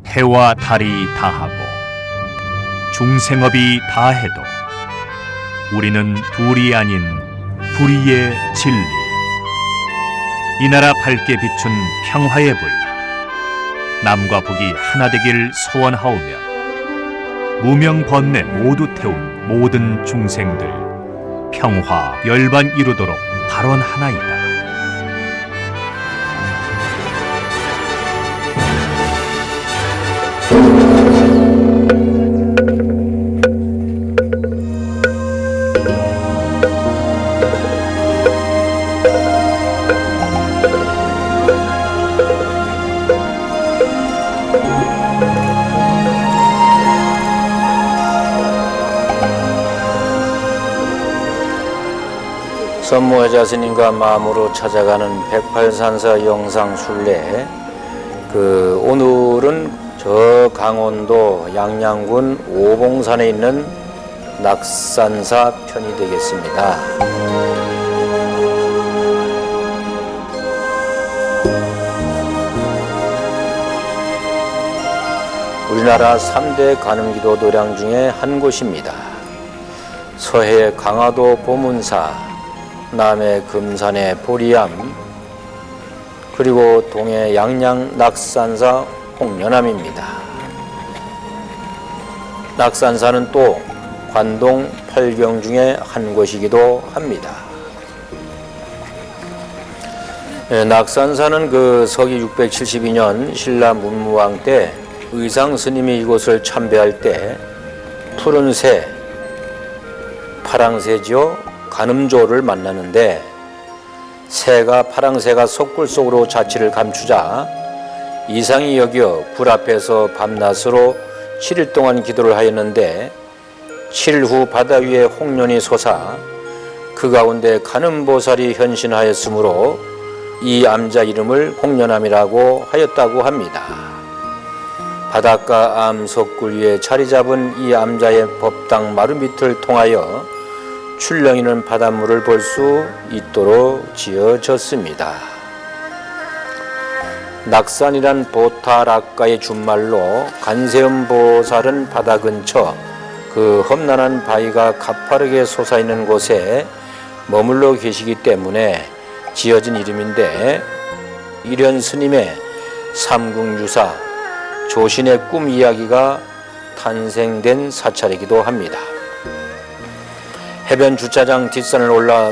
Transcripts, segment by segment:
해와 달이 다하고 중생업이 다해도 우리는 둘이 아닌 불의의 진리, 이 나라 밝게 비춘 평화의 불, 남과 북이 하나 되길 소원하오며 무명 번뇌 모두 태운 모든 중생들 평화 열반 이루도록 발언하나이다. 선무회자 스님과 마음으로 찾아가는 108산사 영상순례, 오늘은 저 강원도 양양군 오봉산에 있는 낙산사 편이 되겠습니다. 우리나라 3대 가늠기도 도량 중에 한 곳입니다. 서해 강화도 보문사, 남해 금산의 보리암, 그리고 동해 양양 낙산사 홍련암입니다. 낙산사는 또 관동 8경 중에 한 곳이기도 합니다. 낙산사는 서기 672년 신라 문무왕 때 의상 스님이 이곳을 참배할 때 푸른 새, 파랑새지요 가늠조를 만나는데 파랑새가 석굴 속으로 자취를 감추자 이상히 여겨 굴 앞에서 밤낮으로 7일 동안 기도를 하였는데 7일 후 바다 위에 홍련이 솟아 그 가운데 가늠보살이 현신하였으므로 이 암자 이름을 홍련암이라고 하였다고 합니다. 바닷가 암 석굴 위에 자리 잡은 이 암자의 법당 마루 밑을 통하여 출렁이는 바닷물을 볼 수 있도록 지어졌습니다. 낙산이란 보타락가의 준말로 간세음보살은 바다 근처 험난한 바위가 가파르게 솟아있는 곳에 머물러 계시기 때문에 지어진 이름인데, 일현 스님의 삼궁유사 조신의 꿈 이야기가 탄생된 사찰이기도 합니다. 해변 주차장 뒷산을 올라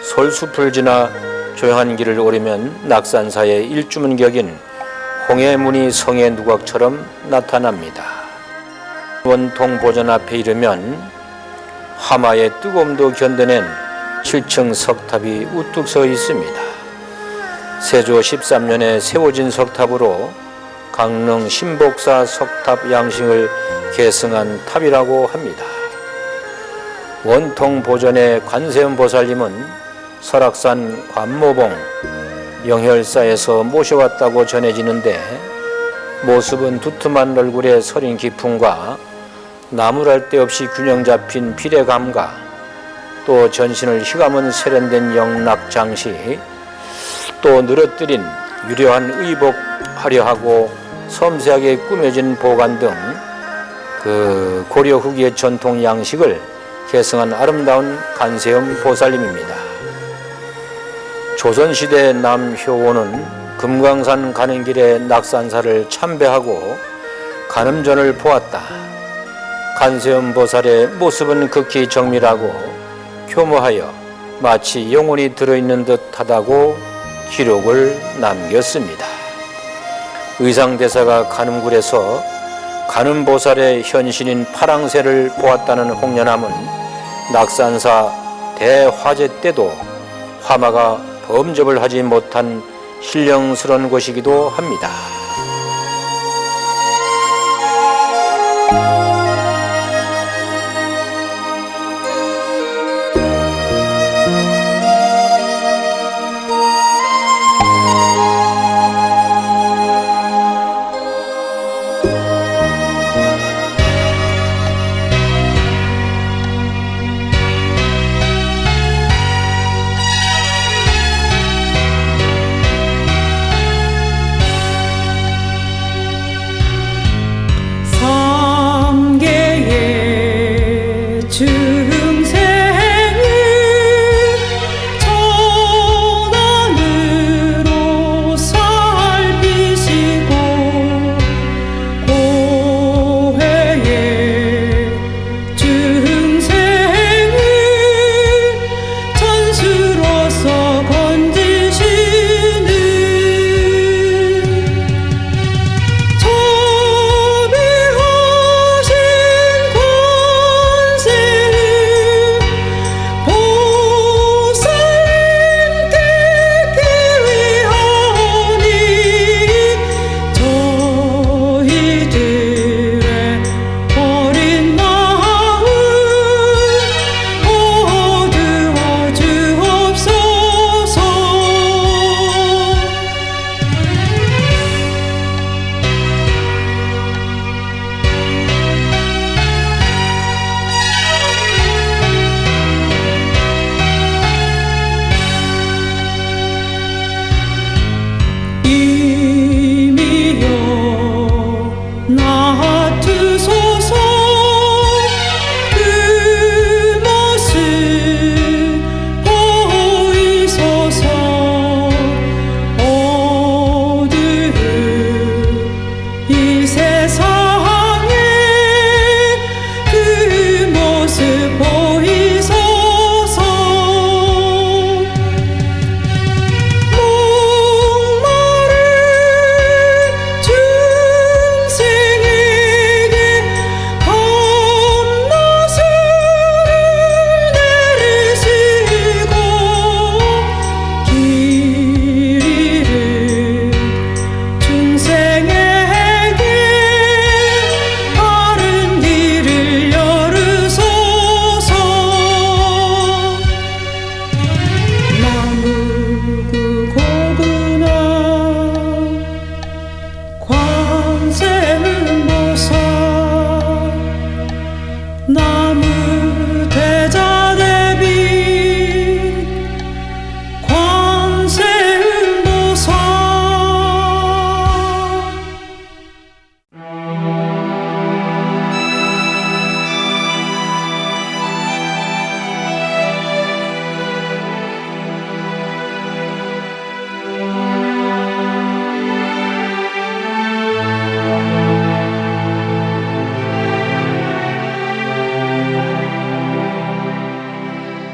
솔숲을 지나 조용한 길을 오르면 낙산사의 일주문격인 홍해문이 성의 누각처럼 나타납니다. 원통 보전 앞에 이르면 화마의 뜨거움도 견뎌낸 7층 석탑이 우뚝 서 있습니다. 세조 13년에 세워진 석탑으로 강릉 신복사 석탑 양식을 계승한 탑이라고 합니다. 원통 보전의 관세음보살님은 설악산 관모봉 영혈사에서 모셔왔다고 전해지는데, 모습은 두툼한 얼굴에 서린 기품과 나무랄 데 없이 균형 잡힌 비례 감각, 또 전신을 휘감은 세련된 영락장식, 또 늘어뜨린 유려한 의복 화려하고 섬세하게 꾸며진 보관 등 고려 후기의 전통 양식을 계승한 아름다운 간세음 보살님입니다. 조선시대 남효원은 금강산 가는 길에 낙산사를 참배하고 가늠전을 보았다. 간세음 보살의 모습은 극히 정밀하고 교모하여 마치 영혼이 들어있는 듯하다고 기록을 남겼습니다. 의상대사가 가늠굴에서 가늠보살의 현신인 파랑새를 보았다는 홍련암은 낙산사 대화재 때도 화마가 범접을 하지 못한 신령스러운 곳이기도 합니다.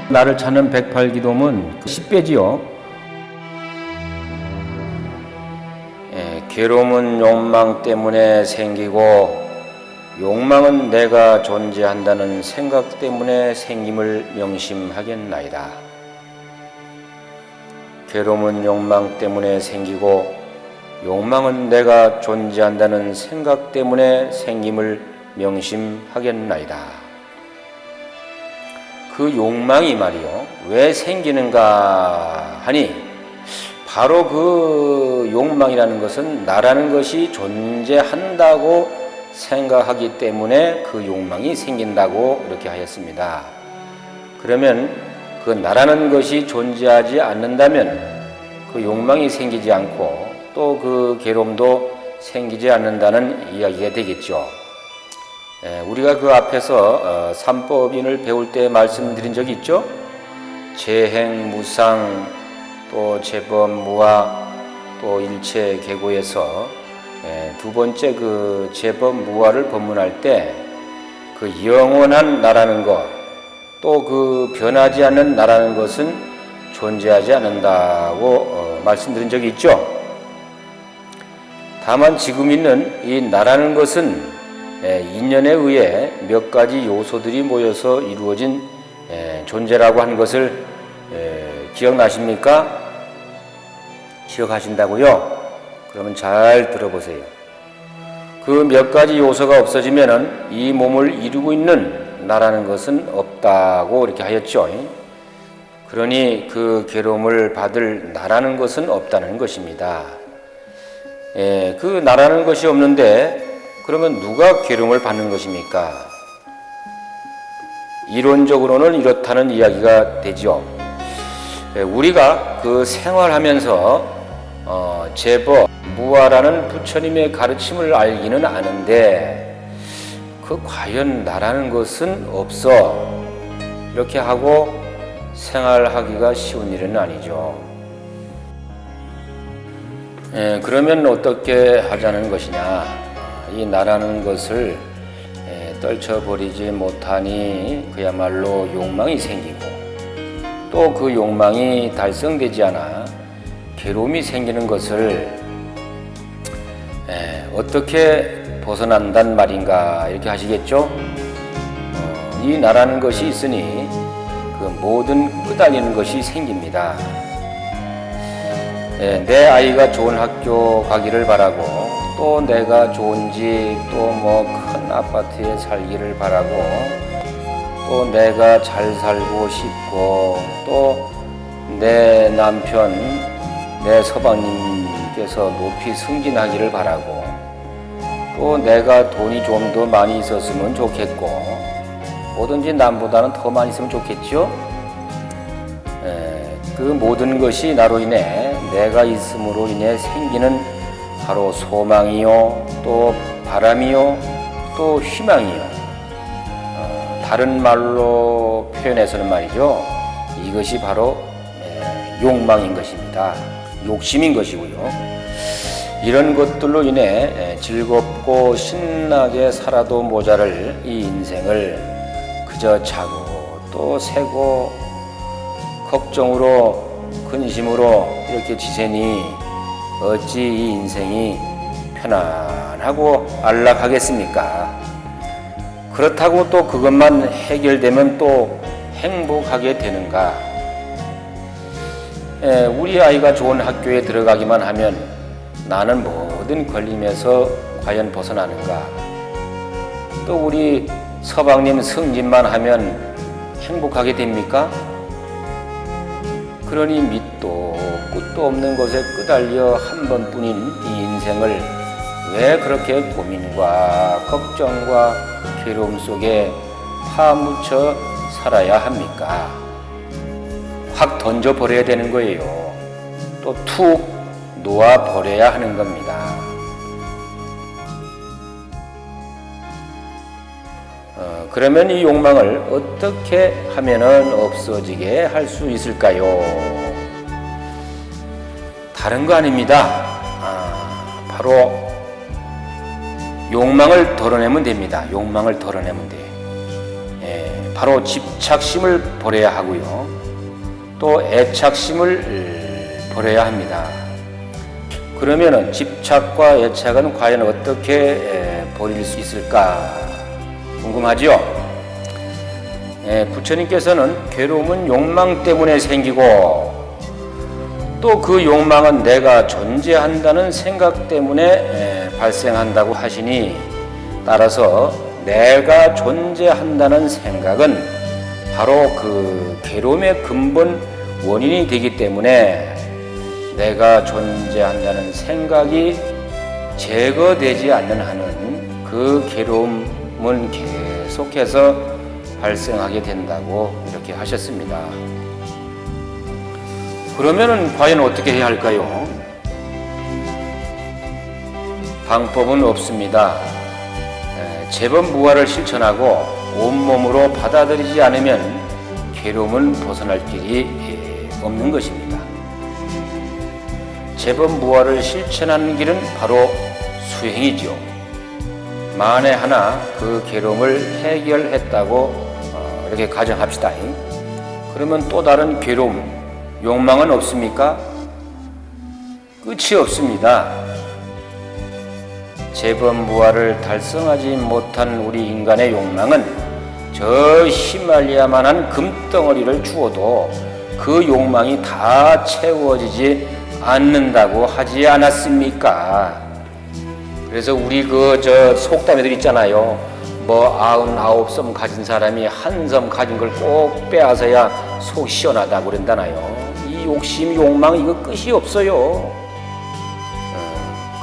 나를 찾는 108기도문 10배지요. 괴로움은 욕망 때문에 생기고 욕망은 내가 존재한다는 생각 때문에 생김을 명심하겠나이다. 괴로움은 욕망 때문에 생기고 욕망은 내가 존재한다는 생각 때문에 생김을 명심하겠나이다. 그 욕망이 말이요, 왜 생기는가 하니 바로 그 욕망이라는 것은 나라는 것이 존재한다고 생각하기 때문에 그 욕망이 생긴다고 이렇게 하였습니다. 그러면 그 나라는 것이 존재하지 않는다면 그 욕망이 생기지 않고 또 그 괴로움도 생기지 않는다는 이야기가 되겠죠. 우리가 그 앞에서 삼법인을 배울 때 말씀드린 적이 있죠. 재행, 무상, 또 재법, 무아, 또 일체 계고에서 두 번째 그 재법, 무아를 법문할 때 그 영원한 나라는 것, 또 그 변하지 않는 나라는 것은 존재하지 않는다고 말씀드린 적이 있죠. 다만 지금 있는 이 나라는 것은 인연에 의해 몇 가지 요소들이 모여서 이루어진 존재라고 하는 것을 기억나십니까? 기억하신다고요? 그러면 잘 들어보세요. 그 몇 가지 요소가 없어지면은 이 몸을 이루고 있는 나라는 것은 없다고 이렇게 하였죠. 그러니 그 괴로움을 받을 나라는 것은 없다는 것입니다. 그 나라는 것이 없는데 그러면 누가 괴로움을 받는 것입니까? 이론적으로는 이렇다는 이야기가 되죠. 우리가 그 생활하면서 제법, 무아라는 부처님의 가르침을 알기는 아는데 그 과연 나라는 것은 없어 이렇게 하고 생활하기가 쉬운 일은 아니죠. 그러면 어떻게 하자는 것이냐? 이 나라는 것을 떨쳐버리지 못하니 그야말로 욕망이 생기고 또 그 욕망이 달성되지 않아 괴로움이 생기는 것을 어떻게 벗어난단 말인가 이렇게 하시겠죠? 이 나라는 것이 있으니 그 모든 끄달리는 것이 생깁니다. 내 아이가 좋은 학교 가기를 바라고 또 내가 좋은 집 또 뭐 큰 아파트에 살기를 바라고 또 내가 잘 살고 싶고 또 내 남편 내 서방님께서 높이 승진하기를 바라고 또 내가 돈이 좀 더 많이 있었으면 좋겠고 뭐든지 남보다는 더 많이 있으면 좋겠죠. 그 모든 것이 나로 인해 내가 있음으로 인해 생기는 바로 소망이요 또 바람이요 또 희망이요. 다른 말로 표현해서는 말이죠, 이것이 바로 욕망인 것입니다. 욕심인 것이고요. 이런 것들로 인해 즐겁고 신나게 살아도 모자랄 이 인생을 그저 자고 또 새고 걱정으로 근심으로 이렇게 지새니 어찌 이 인생이 편안하고 안락하겠습니까? 그렇다고 또 그것만 해결되면 또 행복하게 되는가? 우리 아이가 좋은 학교에 들어가기만 하면 나는 모든 걸림에서 과연 벗어나는가? 또 우리 서방님 승진만 하면 행복하게 됩니까? 그러니 밑도 끝도 없는 것에 끄달려 한 번뿐인 이 인생을 왜 그렇게 고민과 걱정과 괴로움 속에 파묻혀 살아야 합니까? 확 던져버려야 되는 거예요. 또 툭 놓아버려야 하는 겁니다. 그러면 이 욕망을 어떻게 하면은 없어지게 할 수 있을까요? 다른 거 아닙니다. 바로 욕망을 덜어내면 됩니다. 욕망을 덜어내면 돼. 바로 집착심을 버려야 하고요. 또 애착심을 버려야 합니다. 그러면은 집착과 애착은 과연 어떻게 버릴 수 있을까 궁금하죠? 부처님께서는 괴로움은 욕망 때문에 생기고 또 그 욕망은 내가 존재한다는 생각 때문에 발생한다고 하시니, 따라서 내가 존재한다는 생각은 바로 그 괴로움의 근본 원인이 되기 때문에 내가 존재한다는 생각이 제거되지 않는 한은 그 괴로움은 계속해서 발생하게 된다고 이렇게 하셨습니다. 그러면은 과연 어떻게 해야 할까요? 방법은 없습니다. 재범무화를 실천하고 온몸으로 받아들이지 않으면 괴로움은 벗어날 길이 없는 것입니다. 재범무화를 실천하는 길은 바로 수행이죠. 만에 하나 그 괴로움을 해결했다고 이렇게 가정합시다. 그러면 또 다른 괴로움, 욕망은 없습니까? 끝이 없습니다. 재범무화를 달성하지 못한 우리 인간의 욕망은 저 히말라야만한 금덩어리를 주어도 그 욕망이 다 채워지지 않는다고 하지 않았습니까? 그래서 우리 속담에들 있잖아요. 99섬 가진 사람이 한 섬 가진 걸 꼭 빼앗아야 속 시원하다고 그런다나요. 이 욕심, 욕망 이거 끝이 없어요.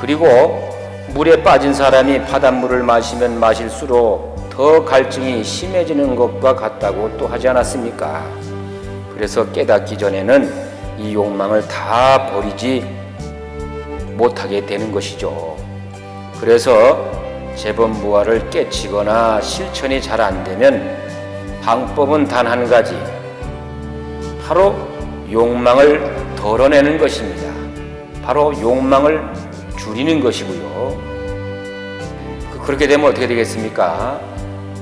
그리고 물에 빠진 사람이 바닷물을 마시면 마실수록 더 갈증이 심해지는 것과 같다고 또 하지 않았습니까? 그래서 깨닫기 전에는 이 욕망을 다 버리지 못하게 되는 것이죠. 그래서 재범무화를 깨치거나 실천이 잘 안 되면 방법은 단 한 가지, 바로 욕망을 덜어내는 것입니다. 바로 욕망을 줄이는 것이고요. 그렇게 되면 어떻게 되겠습니까?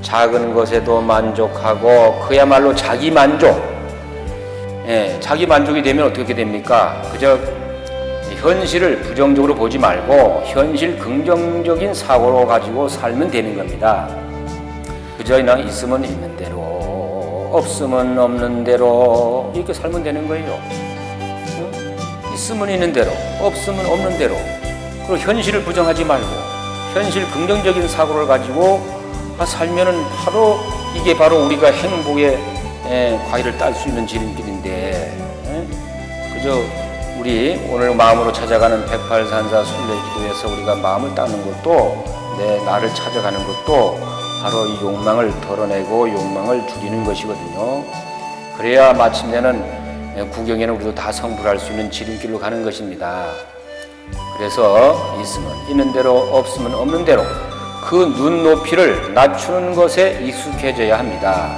작은 것에도 만족하고 그야말로 자기 만족. 자기 만족이 되면 어떻게 됩니까? 그저 현실을 부정적으로 보지 말고 현실 긍정적인 사고로 가지고 살면 되는 겁니다. 그저 그냥 있으면 있는 대로, 없으면 없는 대로 이렇게 살면 되는 거예요. 있으면 있는 대로, 없으면 없는 대로. 그리고 현실을 부정하지 말고 현실 긍정적인 사고를 가지고 살면은 이게 바로 우리가 행복의 과일을 딸 수 있는 지름길인데, 그저 우리 오늘 마음으로 찾아가는 108산사 순례기도에서 우리가 마음을 닦는 것도, 나를 찾아가는 것도 바로 이 욕망을 덜어내고 욕망을 줄이는 것이거든요. 그래야 마침내는 구경에는 우리도 다 성불할 수 있는 지름길로 가는 것입니다. 그래서 있으면 있는 대로, 없으면 없는 대로 그 눈높이를 낮추는 것에 익숙해져야 합니다.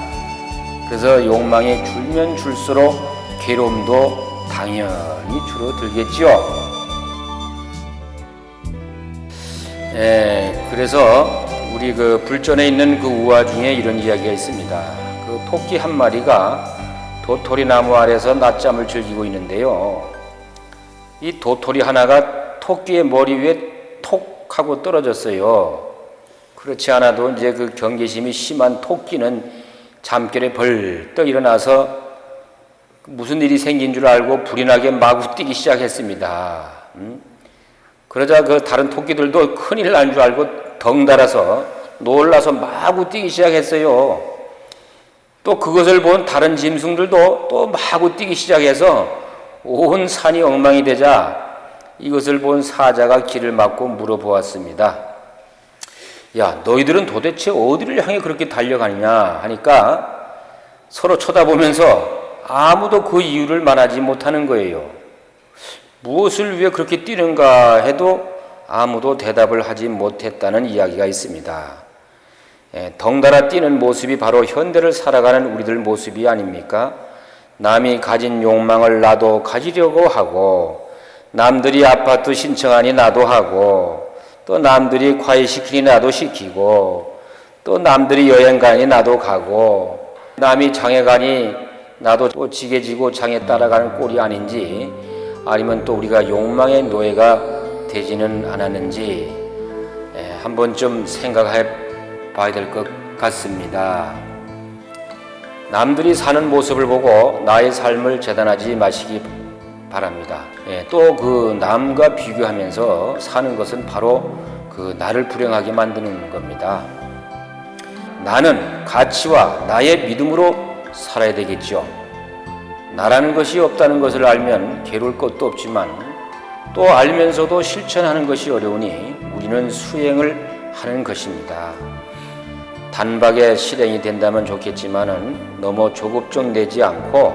그래서 욕망이 줄면 줄수록 괴로움도 당연히 줄어들겠죠. 그래서 우리 불전에 있는 그 우화 중에 이런 이야기가 있습니다. 그 토끼 한 마리가 도토리 나무 아래서 낮잠을 즐기고 있는데요. 이 도토리 하나가 토끼의 머리 위에 톡 하고 떨어졌어요. 그렇지 않아도 이제 그 경계심이 심한 토끼는 잠결에 벌떡 일어나서 무슨 일이 생긴 줄 알고 불이 나게 마구 뛰기 시작했습니다. 그러자 그 다른 토끼들도 큰일 난 줄 알고 덩달아서 놀라서 마구 뛰기 시작했어요. 또 그것을 본 다른 짐승들도 또 마구 뛰기 시작해서 온 산이 엉망이 되자 이것을 본 사자가 길을 막고 물어보았습니다. 야, 너희들은 도대체 어디를 향해 그렇게 달려가느냐 하니까 서로 쳐다보면서 아무도 그 이유를 말하지 못하는 거예요. 무엇을 위해 그렇게 뛰는가 해도 아무도 대답을 하지 못했다는 이야기가 있습니다. 덩달아 뛰는 모습이 바로 현대를 살아가는 우리들 모습이 아닙니까? 남이 가진 욕망을 나도 가지려고 하고, 남들이 아파트 신청하니 나도 하고, 또 남들이 과외 시키니 나도 시키고, 또 남들이 여행 가니 나도 가고, 남이 장에 가니 나도 또 지게 지고 장에 따라가는 꼴이 아닌지, 아니면 또 우리가 욕망의 노예가 되지는 않았는지 한 번쯤 생각해 봐야 될 것 같습니다. 남들이 사는 모습을 보고 나의 삶을 재단하지 마시기 바랍니다. 또 그 남과 비교하면서 사는 것은 바로 그 나를 불행하게 만드는 겁니다. 나는 가치와 나의 믿음으로 살아야 되겠죠. 나라는 것이 없다는 것을 알면 괴로울 것도 없지만, 또 알면서도 실천하는 것이 어려우니 우리는 수행을 하는 것입니다. 단박에 실행이 된다면 좋겠지만은 너무 조급증내지 않고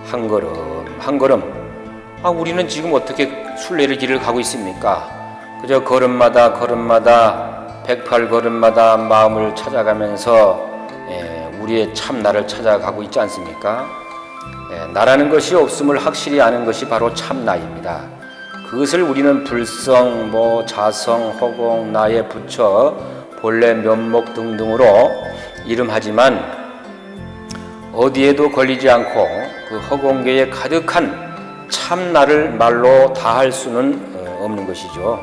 한 걸음 한 걸음, 우리는 지금 어떻게 순례의 길을 가고 있습니까? 그저 걸음마다 108걸음마다 마음을 찾아가면서 우리의 참 나를 찾아가고 있지 않습니까? 나라는 것이 없음을 확실히 아는 것이 바로 참 나입니다. 그것을 우리는 불성, 자성, 허공, 나에 붙여 본래 면목 등등으로 이름하지만, 어디에도 걸리지 않고 그 허공계에 가득한 참 나를 말로 다 할 수는 없는 것이죠.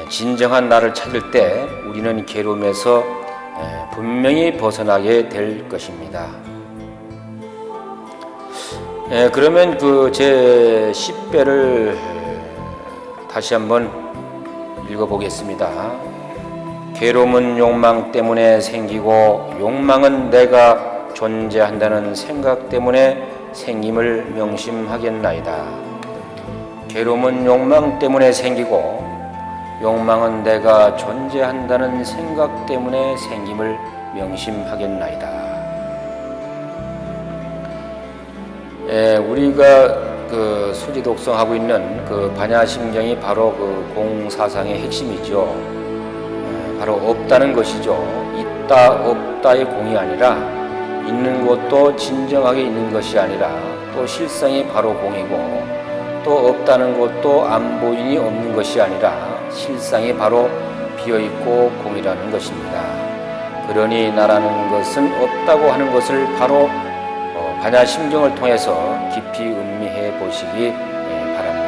진정한 나를 찾을 때 우리는 괴로움에서 분명히 벗어나게 될 것입니다. 그러면 그 제 10배를 다시 한번 읽어보겠습니다. 괴로움은 욕망 때문에 생기고, 욕망은 내가 존재한다는 생각 때문에 생김을 명심하겠나이다. 괴로움은 욕망 때문에 생기고, 욕망은 내가 존재한다는 생각 때문에 생김을 명심하겠나이다. 우리가 그 수지 독성하고 있는 그 반야심경이 바로 그 공사상의 핵심이죠. 바로 없다는 것이죠. 있다 없다의 공이 아니라, 있는 것도 진정하게 있는 것이 아니라 또 실상이 바로 공이고, 또 없다는 것도 안 보이니 없는 것이 아니라 실상이 바로 비어있고 공이라는 것입니다. 그러니 나라는 것은 없다고 하는 것을 바로 반야심경을 통해서 깊이 음미해 보시기 바랍니다.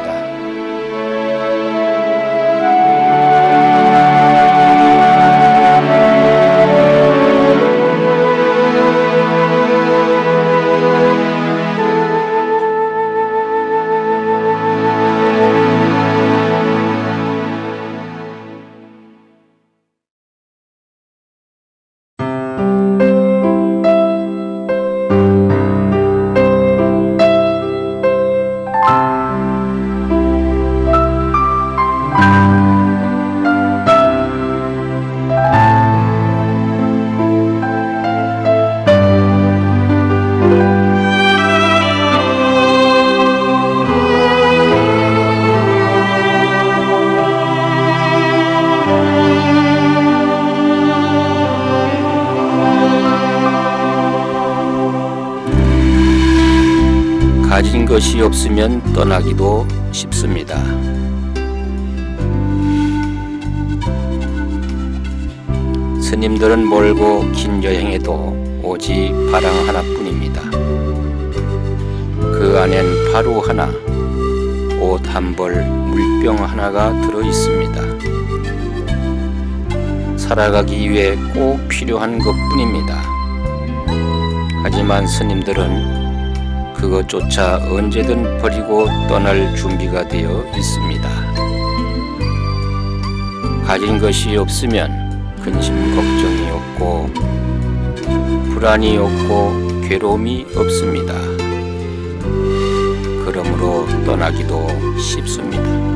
가진 것이 없으면 떠나기도 쉽습니다. 스님들은 멀고 긴 여행에도 오직 바랑 하나뿐입니다. 그 안엔 바루 하나, 옷 한 벌, 물병 하나가 들어 있습니다. 살아가기 위해 꼭 필요한 것뿐입니다. 하지만 스님들은 그것조차 언제든 버리고 떠날 준비가 되어 있습니다. 가진 것이 없으면 근심 걱정이 없고, 불안이 없고, 괴로움이 없습니다. 그러므로 떠나기도 쉽습니다.